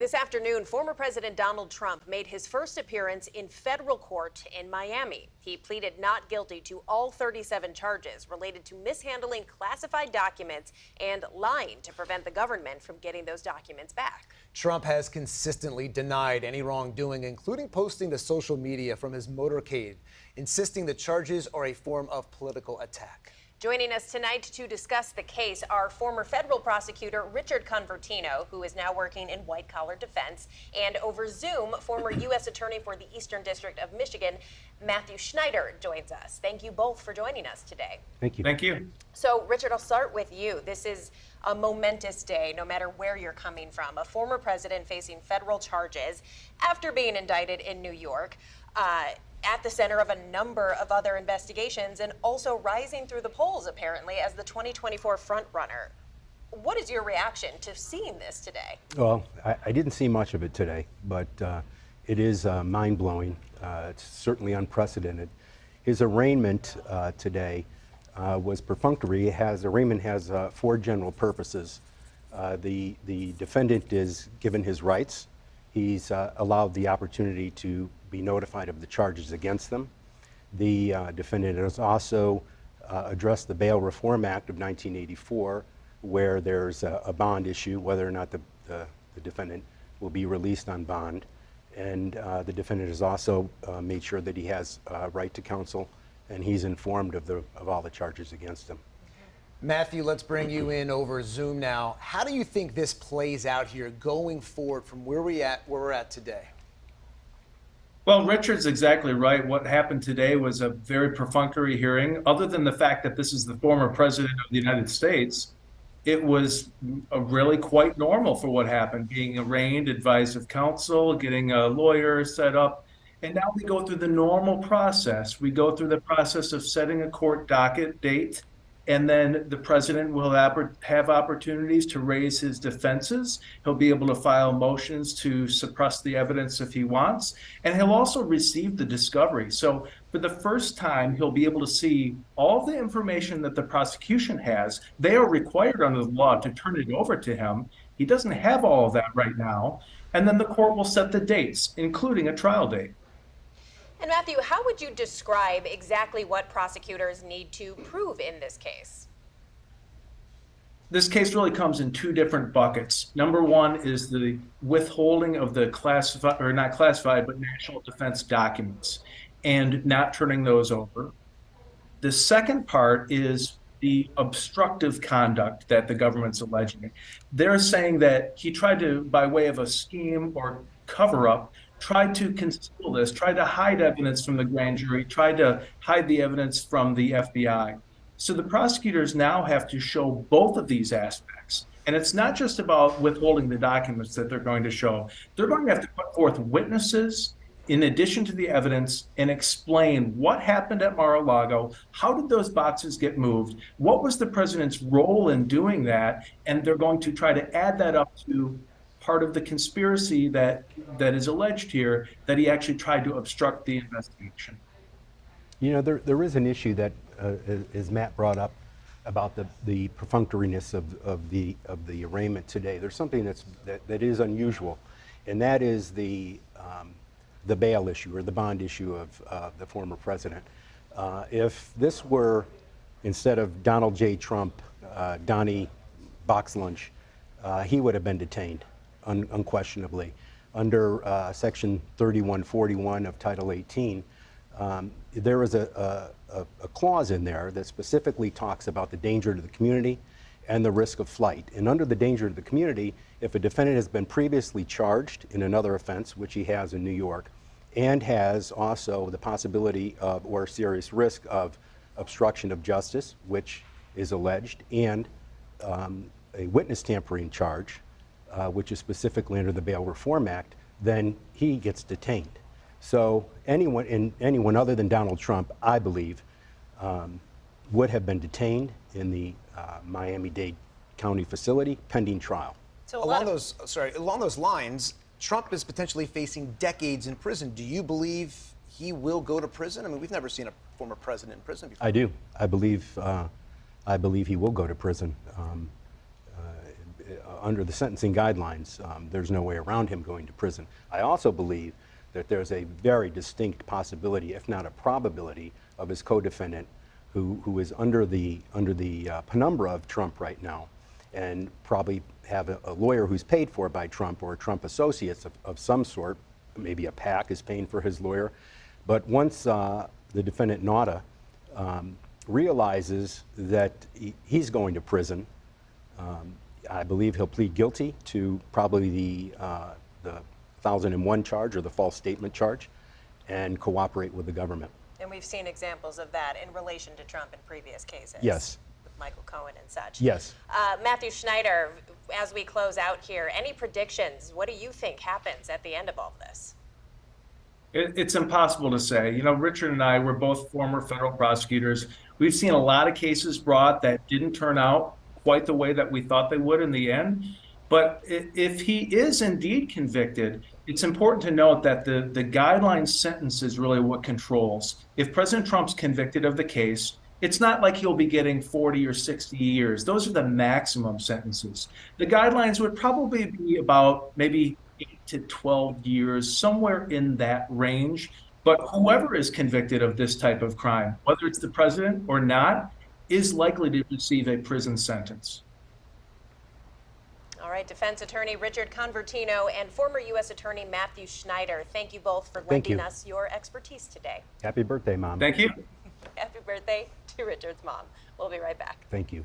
This afternoon, former President Donald Trump made his first appearance in federal court in Miami. He pleaded not guilty to all 37 charges related to mishandling classified documents and lying to prevent the government from getting those documents back. Trump has consistently denied any wrongdoing, including posting to social media from his motorcade, insisting the charges are a form of political attack. Joining us tonight to discuss the case are former federal prosecutor Richard Convertino, who is now working in white-collar defense, and over Zoom, former U.S. Attorney for the Eastern District of Michigan, Matthew Schneider, joins us. Thank you both for joining us today. Thank you. Thank you. So, Richard, I'll start with you. This is a momentous day, no matter where you're coming from. A former president facing federal charges after being indicted in New York. At the center of a number of other investigations and also rising through the polls, apparently, as the 2024 frontrunner. What is your reaction to seeing this today? Well, I didn't see much of it today, but it is mind-blowing. It's certainly unprecedented. His arraignment today was perfunctory. Arraignment has four general purposes. The defendant is given his rights. He's allowed the opportunity to be notified of the charges against them. The defendant has also addressed the Bail Reform Act of 1984, where there's a bond issue, whether or not the defendant will be released on bond. And the defendant has also made sure that he has right to counsel, and he's informed of all the charges against him. Matthew, let's bring you in over Zoom now. How do you think this plays out here going forward from where we're at today? Well, Richard's exactly right. What happened today was a very perfunctory hearing. Other than the fact that this is the former president of the United States, it was really quite normal for what happened, being arraigned, advised of counsel, getting a lawyer set up. And now we go through the normal process. We go through the process of setting a court docket date, and then the president will have opportunities to raise his defenses. He'll be able to file motions to suppress the evidence if he wants, and he'll also receive the discovery. So for the first time, he'll be able to see all the information that the prosecution has. They are required under the law to turn it over to him. He doesn't have all of that right now. And then the court will set the dates, including a trial date. And Matthew, how would you describe exactly what prosecutors need to prove in this case? This case really comes in two different buckets. Number one is the withholding of the classified, or not classified, but national defense documents and not turning those over. The second part is the obstructive conduct that the government's alleging. They're saying that he tried to, by way of a scheme or cover up, tried to conceal this, tried to hide evidence from the grand jury, tried to hide the evidence from the FBI. So the prosecutors now have to show both of these aspects. And it's not just about withholding the documents that they're going to show. They're going to have to put forth witnesses in addition to the evidence and explain what happened at Mar-a-Lago, how did those boxes get moved, what was the president's role in doing that, and they're going to try to add that up to part of the conspiracy that is alleged here, that he actually tried to obstruct the investigation. You know, there is an issue that, as Matt brought up, about the perfunctoriness of the arraignment today. There's something that is unusual, and that is the bail issue or the bond issue of the former president. If this were, instead of Donald J. Trump, Donnie Box Lunch, he would have been detained. Unquestionably. Under Section 3141 of Title 18, there is a clause in there that specifically talks about the danger to the community and the risk of flight. And under the danger to the community, if a defendant has been previously charged in another offense, which he has in New York, and has also the possibility of or serious risk of obstruction of justice, which is alleged, and a witness tampering charge, which is specifically under the Bail Reform Act, then he gets detained. So anyone other than Donald Trump, I believe, would have been detained in the Miami-Dade County facility pending trial. So along those lines, Trump is potentially facing decades in prison. Do you believe he will go to prison? I mean, we've never seen a former president in prison before. I do. I believe he will go to prison. under the sentencing guidelines, there's no way around him going to prison. I also believe that there's a very distinct possibility, if not a probability, of his co-defendant who is under the penumbra of Trump right now, and probably have a lawyer who's paid for by Trump or Trump associates of some sort. Maybe a PAC is paying for his lawyer. But once the defendant Nauta realizes that he's going to prison, I believe he'll plead guilty to probably the 1001 charge or the false statement charge, and cooperate with the government. And we've seen examples of that in relation to Trump in previous cases. Yes. With Michael Cohen and such. Yes. Matthew Schneider, as we close out here, any predictions? What do you think happens at the end of all of this? It's impossible to say. You know, Richard and I were both former federal prosecutors. We've seen a lot of cases brought that didn't turn out quite the way that we thought they would in the end. But if he is indeed convicted, it's important to note that the guideline sentence is really what controls. If President Trump's convicted of the case, it's not like he'll be getting 40 or 60 years. Those are the maximum sentences. The guidelines would probably be about maybe 8 to 12 years, somewhere in that range. But whoever is convicted of this type of crime, whether it's the president or not, is likely to receive a prison sentence. All right, defense attorney Richard Convertino and former U.S. Attorney Matthew Schneider, thank you both for lending us your expertise today. Happy birthday, Mom. Thank you. Happy birthday to Richard's mom. We'll be right back. Thank you.